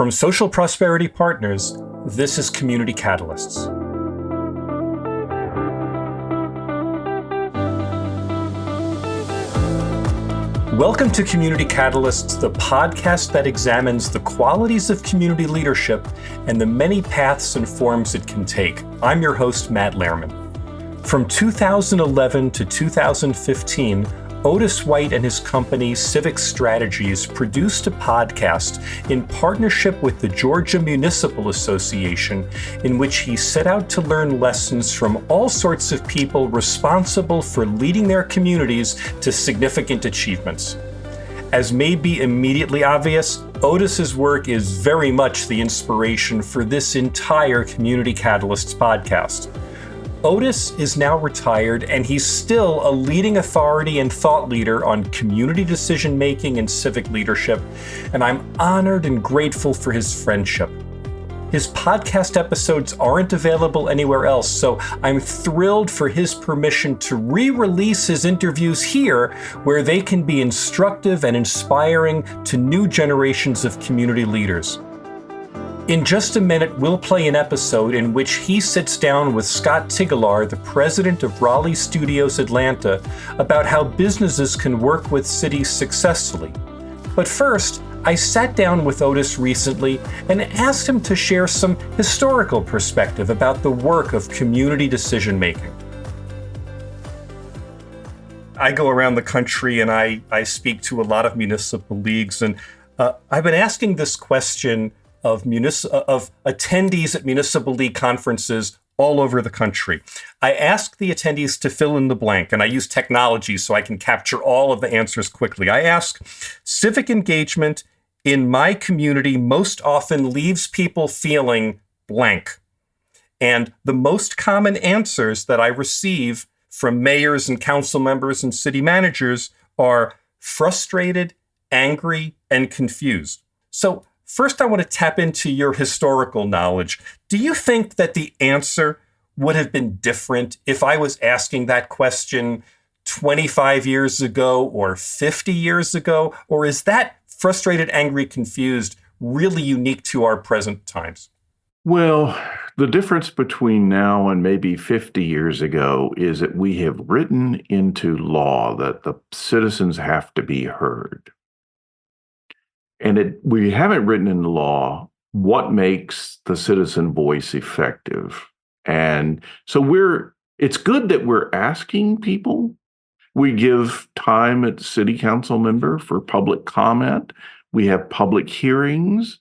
From Social Prosperity Partners, this is Community Catalysts. Welcome to Community Catalysts, the podcast that examines the qualities of community leadership and the many paths and forms it can take. I'm your host, Matt Lehrman. From 2011 to 2015, Otis White and his company, Civic Strategies, produced a podcast in partnership with the Georgia Municipal Association, in which he set out to learn lessons from all sorts of people responsible for leading their communities to significant achievements. As may be immediately obvious, Otis's work is very much the inspiration for this entire Community Catalysts podcast. Otis is now retired, and he's still a leading authority and thought leader on community decision-making and civic leadership, and I'm honored and grateful for his friendship. His podcast episodes aren't available anywhere else, so I'm thrilled for his permission to re-release his interviews here, where they can be instructive and inspiring to new generations of community leaders. In just a minute, we'll play an episode in which he sits down with Scott Tigchelaar, the president of Raleigh Studios Atlanta, about how businesses can work with cities successfully. But first, I sat down with Otis recently and asked him to share some historical perspective about the work of community decision-making. I go around the country and I speak to a lot of municipal leagues, and I've been asking this question of attendees at municipal league conferences all over the country. I ask the attendees to fill in the blank, and I use technology so I can capture all of the answers quickly. I ask, civic engagement in my community most often leaves people feeling blank. And the most common answers that I receive from mayors and council members and city managers are frustrated, angry, and confused. So first, I want to tap into your historical knowledge. Do you think that the answer would have been different if I was asking that question 25 years ago or 50 years ago? Or is that frustrated, angry, confused really unique to our present times? Well, the difference between now and maybe 50 years ago is that we have written into law that the citizens have to be heard. And we haven't written in the law what makes the citizen voice effective. And so it's good that we're asking people. We give time at city council member for public comment. We have public hearings,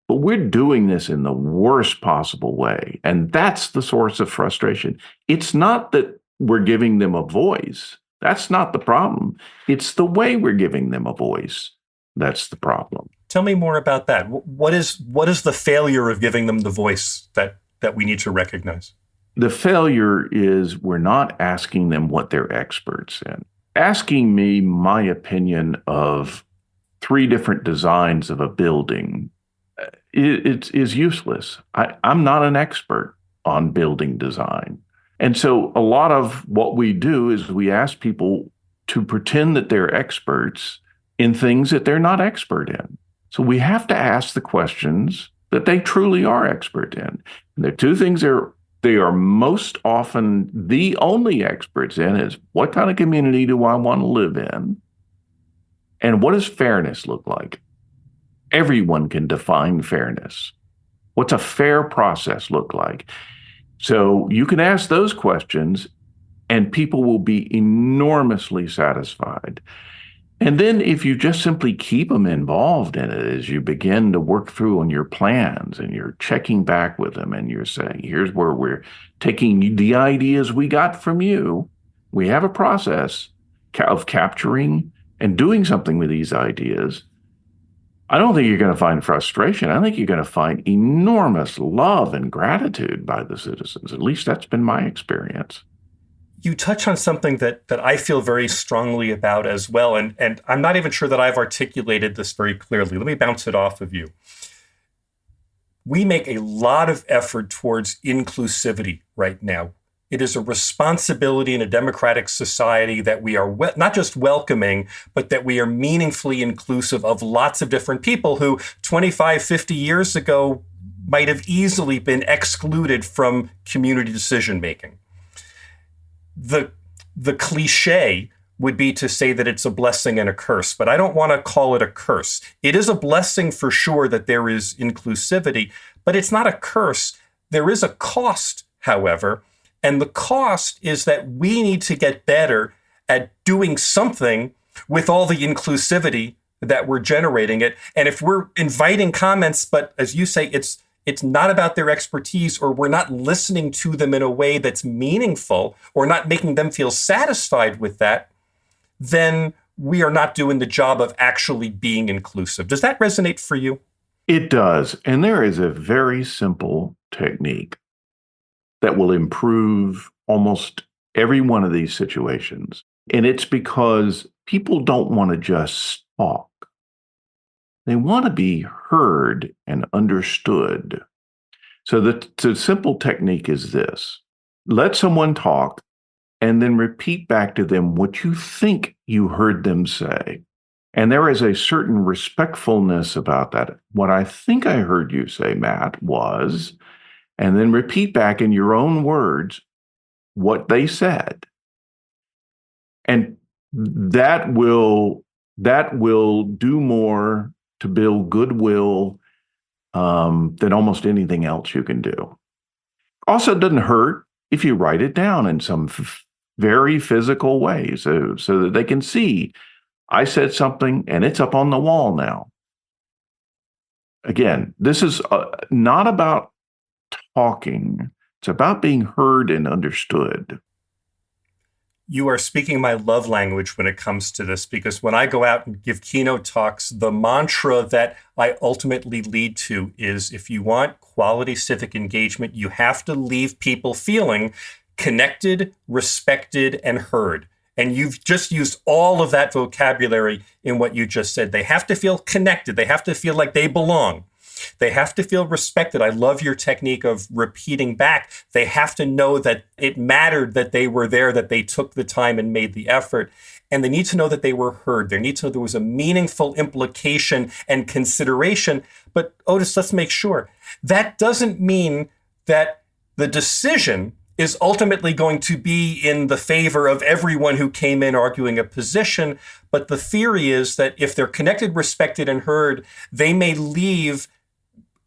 but we're doing this in the worst possible way. And that's the source of frustration. It's not that we're giving them a voice. That's not the problem. It's the way we're giving them a voice. That's the problem. Tell me more about that. What is the failure of giving them the voice that we need to recognize? The failure is we're not asking them what they're experts in. Asking me my opinion of 3 different designs of a building is useless. I'm not an expert on building design. And so a lot of what we do is we ask people to pretend that they're experts in things that they're not expert in. So we have to ask the questions that they truly are expert in. And the 2 things they are most often the only experts in is, what kind of community do I want to live in? And what does fairness look like? Everyone can define fairness. What's a fair process look like? So you can ask those questions and people will be enormously satisfied. And then if you just simply keep them involved in it as you begin to work through on your plans and you're checking back with them and you're saying, here's where we're taking the ideas we got from you. We have a process of capturing and doing something with these ideas. I don't think you're going to find frustration. I think you're going to find enormous love and gratitude by the citizens. At least that's been my experience. You touch on something that I feel very strongly about as well, and I'm not even sure that I've articulated this very clearly. Let me bounce it off of you. We make a lot of effort towards inclusivity right now. It is a responsibility in a democratic society that we are not just welcoming, but that we are meaningfully inclusive of lots of different people who 25, 50 years ago might have easily been excluded from community decision making. The cliche would be to say that it's a blessing and a curse, but I don't want to call it a curse. It is a blessing for sure that there is inclusivity, but it's not a curse. There is a cost, however, and the cost is that we need to get better at doing something with all the inclusivity that we're generating it. And if we're inviting comments, but as you say, it's not about their expertise, or we're not listening to them in a way that's meaningful, or not making them feel satisfied with that, then we are not doing the job of actually being inclusive. Does that resonate for you? It does. And there is a very simple technique that will improve almost every one of these situations. And it's because people don't want to just talk. They want to be heard and understood. So the simple technique is this: let someone talk and then repeat back to them what you think you heard them say. And there is a certain respectfulness about that. What I think I heard you say, Matt, was, and then repeat back in your own words what they said. And that will do more to build goodwill than almost anything else you can do. Also, it doesn't hurt if you write it down in some very physical way so that they can see, I said something and it's up on the wall now. Again, this is not about talking. It's about being heard and understood. You are speaking my love language when it comes to this, because when I go out and give keynote talks, the mantra that I ultimately lead to is, if you want quality civic engagement, you have to leave people feeling connected, respected, and heard. And you've just used all of that vocabulary in what you just said. They have to feel connected. They have to feel like they belong. They have to feel respected. I love your technique of repeating back. They have to know that it mattered that they were there, that they took the time and made the effort. And they need to know that they were heard. They need to know there was a meaningful implication and consideration. But Otis, let's make sure. That doesn't mean that the decision is ultimately going to be in the favor of everyone who came in arguing a position. But the theory is that if they're connected, respected, and heard, they may leave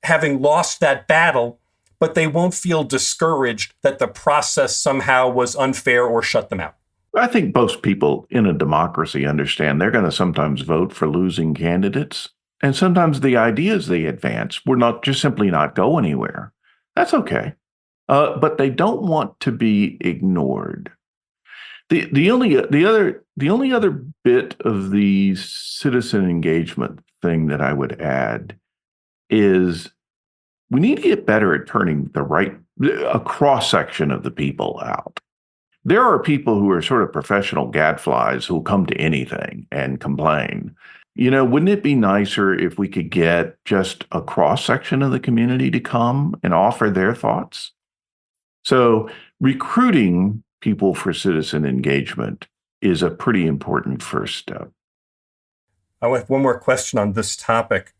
having lost that battle, but they won't feel discouraged that the process somehow was unfair or shut them out. I think most people in a democracy understand they're going to sometimes vote for losing candidates. And sometimes the ideas they advance will not just simply not go anywhere. That's okay. But they don't want to be ignored. The only other bit of the citizen engagement thing that I would add is we need to get better at turning a cross section of the people out. There are people who are sort of professional gadflies who will come to anything and complain. Wouldn't it be nicer if we could get just a cross section of the community to come and offer their thoughts? So recruiting people for citizen engagement is a pretty important first step. I have one more question on this topic.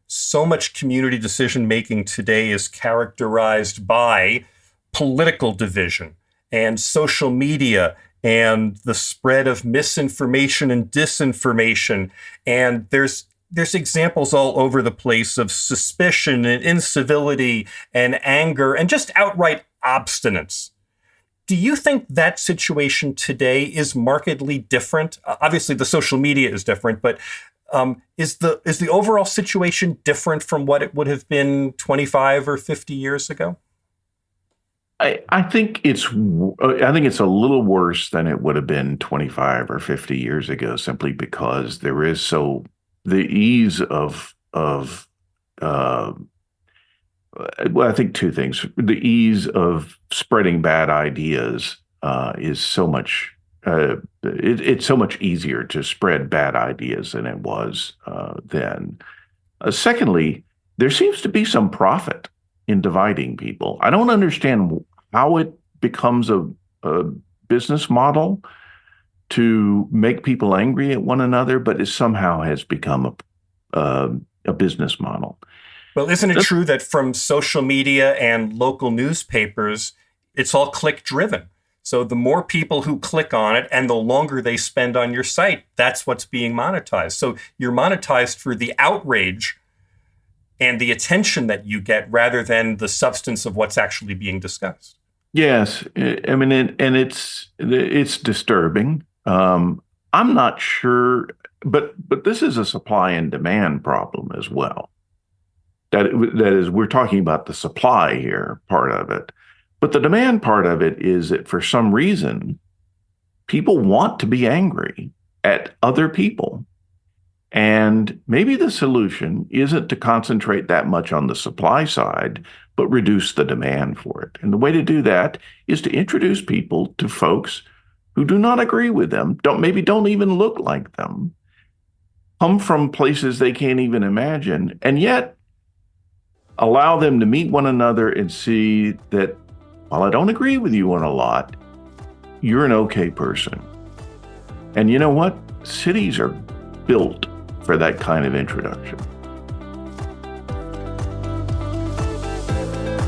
So much community decision-making today is characterized by political division and social media and the spread of misinformation and disinformation. And there's examples all over the place of suspicion and incivility and anger and just outright obstinance. Do you think that situation today is markedly different? Obviously, the social media is different, but is the overall situation different from what it would have been 25 or 50 years ago? I think it's a little worse than it would have been 25 or 50 years ago, simply because there is the ease of I think two things. The ease of spreading bad ideas is so much. It's so much easier to spread bad ideas than it was then. Secondly, there seems to be some profit in dividing people. I don't understand how it becomes a business model to make people angry at one another, but it somehow has become a business model. Well, isn't it true that from social media and local newspapers, it's all click driven? So the more people who click on it and the longer they spend on your site, that's what's being monetized. So you're monetized for the outrage and the attention that you get rather than the substance of what's actually being discussed. Yes, I mean, and it's disturbing. I'm not sure, but this is a supply and demand problem as well. That is, we're talking about the supply here, part of it. But the demand part of it is that for some reason, people want to be angry at other people. And maybe the solution isn't to concentrate that much on the supply side, but reduce the demand for it. And the way to do that is to introduce people to folks who do not agree with them, don't even look like them, come from places they can't even imagine, and yet allow them to meet one another and see that while I don't agree with you on a lot, you're an okay person. And you know what? Cities are built for that kind of introduction.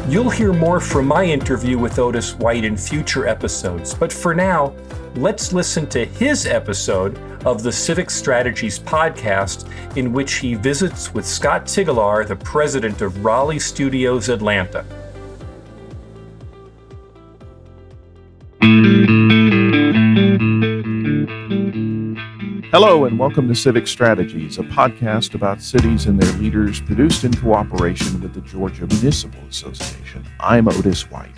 You'll hear more from my interview with Otis White in future episodes, but for now, let's listen to his episode of the Civic Strategies podcast, in which he visits with Scott Tigchelaar, the president of Raleigh Studios Atlanta. Hello and welcome to Civic Strategies, a podcast about cities and their leaders produced in cooperation with the Georgia Municipal Association. I'm Otis White.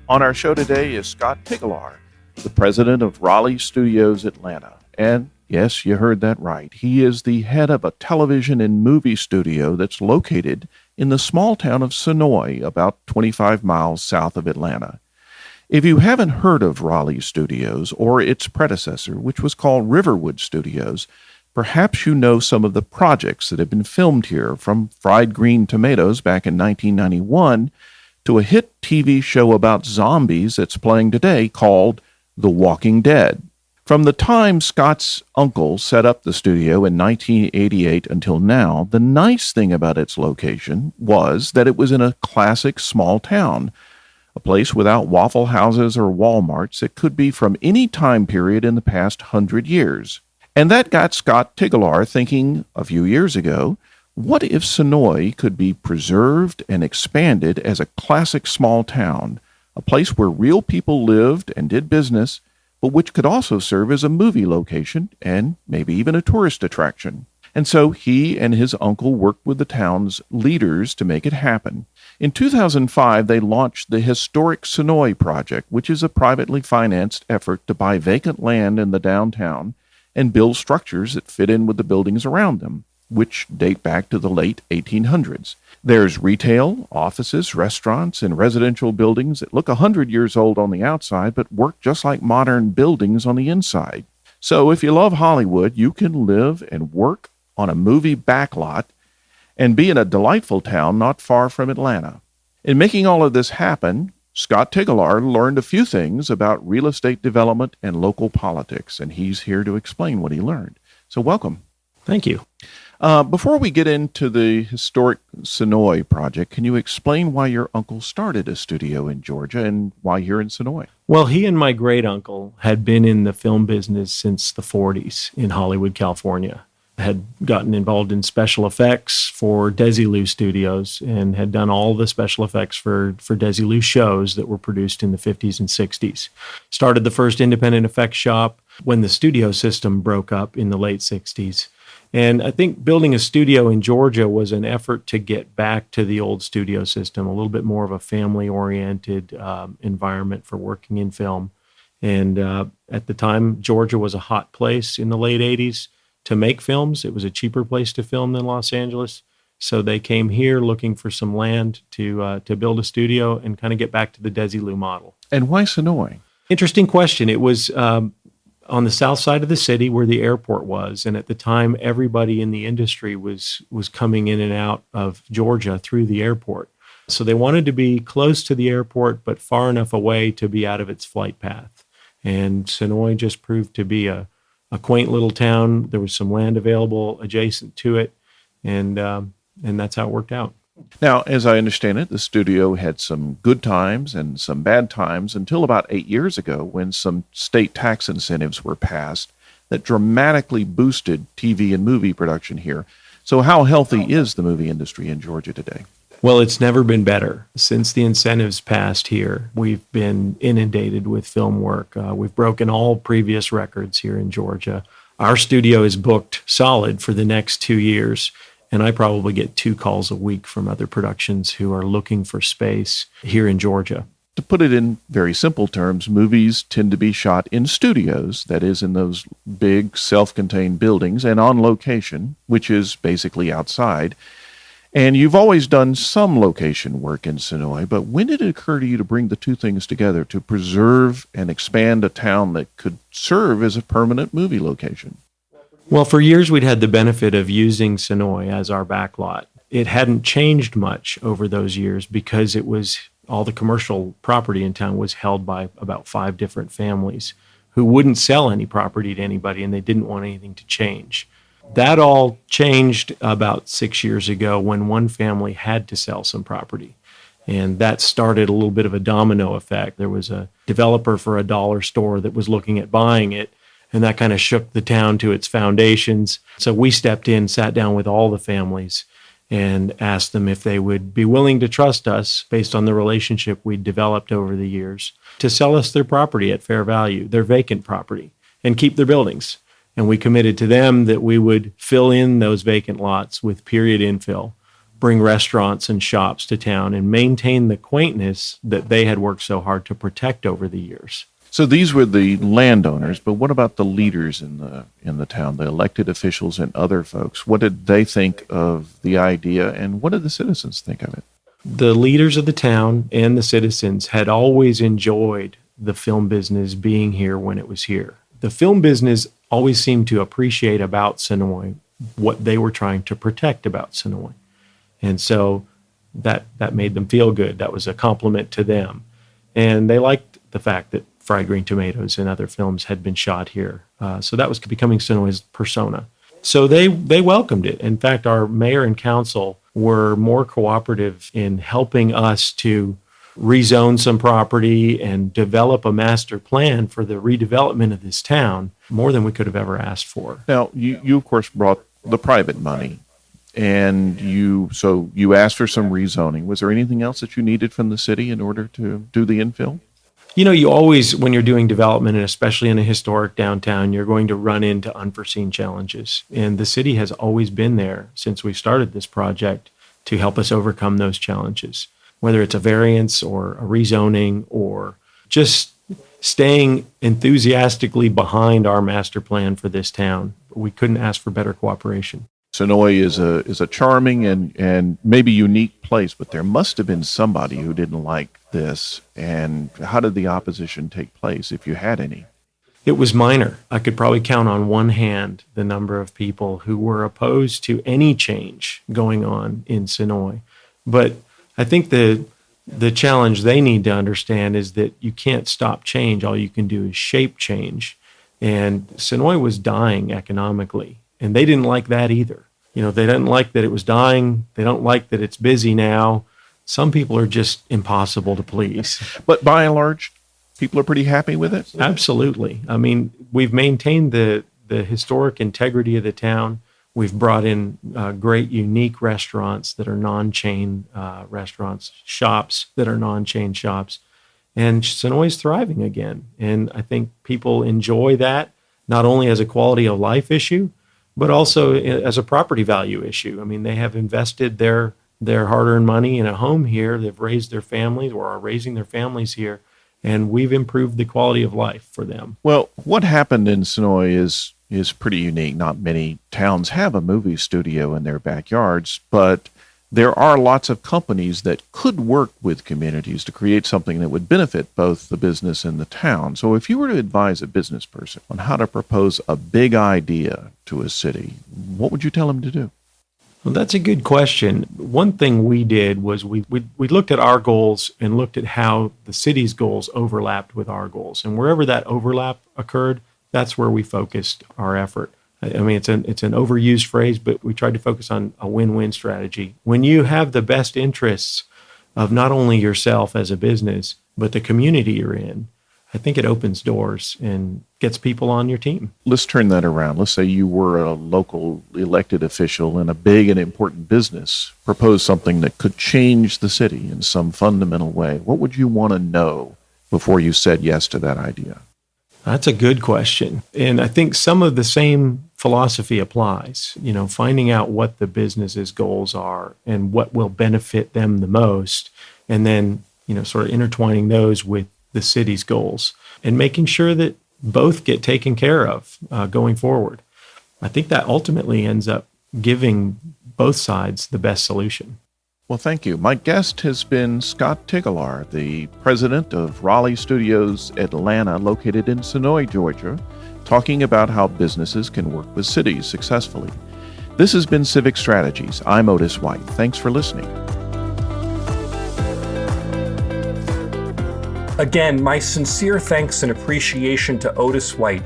On our show today is Scott Tigchelaar, the president of Raleigh Studios Atlanta. And yes, you heard that right. He is the head of a television and movie studio that's located in the small town of Sonoy, about 25 miles south of Atlanta. If you haven't heard of Raleigh Studios or its predecessor, which was called Riverwood Studios, perhaps you know some of the projects that have been filmed here, from Fried Green Tomatoes back in 1991 to a hit TV show about zombies that's playing today called The Walking Dead. From the time Scott's uncle set up the studio in 1988 until now, the nice thing about its location was that it was in a classic small town, a place without Waffle Houses or Walmarts. It could be from any time period in the past 100 years. And that got Scott Tigchelaar thinking a few years ago, what if Sonoy could be preserved and expanded as a classic small town, a place where real people lived and did business, but which could also serve as a movie location and maybe even a tourist attraction. And so he and his uncle worked with the town's leaders to make it happen. In 2005, they launched the Historic Sonoy Project, which is a privately financed effort to buy vacant land in the downtown and build structures that fit in with the buildings around them, which date back to the late 1800s. There's retail, offices, restaurants, and residential buildings that look 100 years old on the outside, but work just like modern buildings on the inside. So if you love Hollywood, you can live and work on a movie backlot and be in a delightful town not far from Atlanta. In making all of this happen, Scott Tigchelaar learned a few things about real estate development and local politics, and he's here to explain what he learned. So welcome. Thank you. Before we get into the Historic Sonoy Project, can you explain why your uncle started a studio in Georgia and why you're in Sonoy? Well, he and my great uncle had been in the film business since the 40s in Hollywood, California. Had gotten involved in special effects for Desilu Studios and had done all the special effects for Desilu shows that were produced in the 50s and 60s. Started the first independent effects shop when the studio system broke up in the late 60s. And I think building a studio in Georgia was an effort to get back to the old studio system, a little bit more of a family-oriented environment for working in film. And at the time, Georgia was a hot place in the late 80s to make films. It was a cheaper place to film than Los Angeles. So they came here looking for some land to build a studio and kind of get back to the Desilu model. And why Sonoy? Interesting question. It was on the south side of the city where the airport was. And at the time, everybody in the industry was coming in and out of Georgia through the airport. So they wanted to be close to the airport, but far enough away to be out of its flight path. And Sonoy just proved to be a quaint little town. There was some land available adjacent to it, and that's how it worked out. Now, as I understand it, the studio had some good times and some bad times until about 8 years ago when some state tax incentives were passed that dramatically boosted TV and movie production here. So how healthy is the movie industry in Georgia today? Well, it's never been better. Since the incentives passed here, we've been inundated with film work. We've broken all previous records here in Georgia. Our studio is booked solid for the next 2 years, and I probably get 2 calls a week from other productions who are looking for space here in Georgia. To put it in very simple terms, movies tend to be shot in studios, that is, in those big self-contained buildings, and on location, which is basically outside. And you've always done some location work in Sonoy, but when did it occur to you to bring the two things together to preserve and expand a town that could serve as a permanent movie location? Well, for years we'd had the benefit of using Sonoy as our backlot. It hadn't changed much over those years because it was all the commercial property in town was held by about 5 different families who wouldn't sell any property to anybody, and they didn't want anything to change. That all changed about 6 years ago when one family had to sell some property. And that started a little bit of a domino effect. There was a developer for a dollar store that was looking at buying it, and that kind of shook the town to its foundations. So we stepped in, sat down with all the families, and asked them if they would be willing to trust us, based on the relationship we'd developed over the years, to sell us their property at fair value, their vacant property, and keep their buildings. And we committed to them that we would fill in those vacant lots with period infill, bring restaurants and shops to town, and maintain the quaintness that they had worked so hard to protect over the years. So these were the landowners, but what about the leaders in the town, the elected officials and other folks? What did they think of the idea, and what did the citizens think of it? The leaders of the town and the citizens had always enjoyed the film business being here when it was here. The film business always seemed to appreciate about Sonoy what they were trying to protect about Sonoy. And so that made them feel good. That was a compliment to them. And they liked the fact that Fried Green Tomatoes and other films had been shot here. So that was becoming Sonoy's persona. So they welcomed it. In fact, our mayor and council were more cooperative in helping us to rezone some property and develop a master plan for the redevelopment of this town, more than we could have ever asked for. Now, you of course brought the private money, and you asked for some rezoning. Was there anything else that you needed from the city in order to do the infill? You know, you always, when you're doing development, and especially in a historic downtown, you're going to run into unforeseen challenges. And the city has always been there since we started this project to help us overcome those challenges, whether it's a variance or a rezoning or just staying enthusiastically behind our master plan for this town. We couldn't ask for better cooperation. Sonoy is a charming and maybe unique place, but there must have been somebody who didn't like this. And how did the opposition take place, if you had any? It was minor. I could probably count on one hand the number of people who were opposed to any change going on in Sonoy. But I think the challenge they need to understand is that you can't stop change. All you can do is shape change. And Sonoy was dying economically, and they didn't like that either. You know, they didn't like that it was dying. They don't like that it's busy now. Some people are just impossible to please. But by and large, people are pretty happy with it? Absolutely. I mean, we've maintained the historic integrity of the town. We've brought in great, unique restaurants that are non-chain restaurants, shops that are non-chain shops. And Sonoy's thriving again. And I think people enjoy that, not only as a quality of life issue, but also as a property value issue. I mean, they have invested their hard-earned money in a home here. They've raised their families or are raising their families here, and we've improved the quality of life for them. Well, what happened in Sonoy is pretty unique. Not many towns have a movie studio in their backyards, but there are lots of companies that could work with communities to create something that would benefit both the business and the town. So if you were to advise a business person on how to propose a big idea to a city, what would you tell them to do? Well, that's a good question. One thing we did was we looked at our goals and looked at how the city's goals overlapped with our goals. And wherever that overlap occurred, that's where we focused our effort. I mean, it's an overused phrase, but we tried to focus on a win-win strategy. When you have the best interests of not only yourself as a business, but the community you're in, I think it opens doors and gets people on your team. Let's turn that around. Let's say you were a local elected official in a big and important business, propose something that could change the city in some fundamental way. What would you want to know before you said yes to that idea? That's a good question. And I think some of the same philosophy applies, finding out what the business's goals are and what will benefit them the most. And then, sort of intertwining those with the city's goals and making sure that both get taken care of going forward. I think that ultimately ends up giving both sides the best solution. Well, thank you. My guest has been Scott Tigchelaar, the president of Raleigh Studios Atlanta, located in Sonoy, Georgia, talking about how businesses can work with cities successfully. This has been Civic Strategies. I'm Otis White. Thanks for listening. Again, my sincere thanks and appreciation to Otis White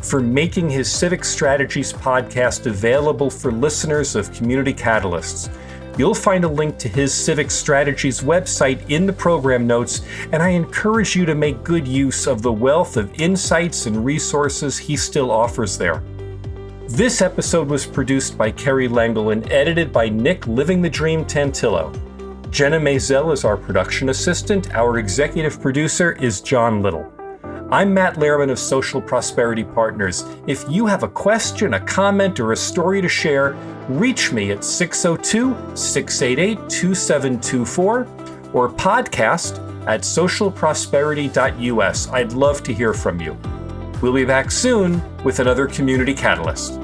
for making his Civic Strategies podcast available for listeners of Community Catalysts. You'll find a link to his Civic Strategies website in the program notes, and I encourage you to make good use of the wealth of insights and resources he still offers there. This episode was produced by Kerry Lengel and edited by Nick Living the Dream Tantillo. Jenna Maisel is our production assistant. Our executive producer is John Little. I'm Matt Lehrman of Social Prosperity Partners. If you have a question, a comment, or a story to share, reach me at 602-688-2724 or podcast at socialprosperity.us. I'd love to hear from you. We'll be back soon with another Community Catalyst.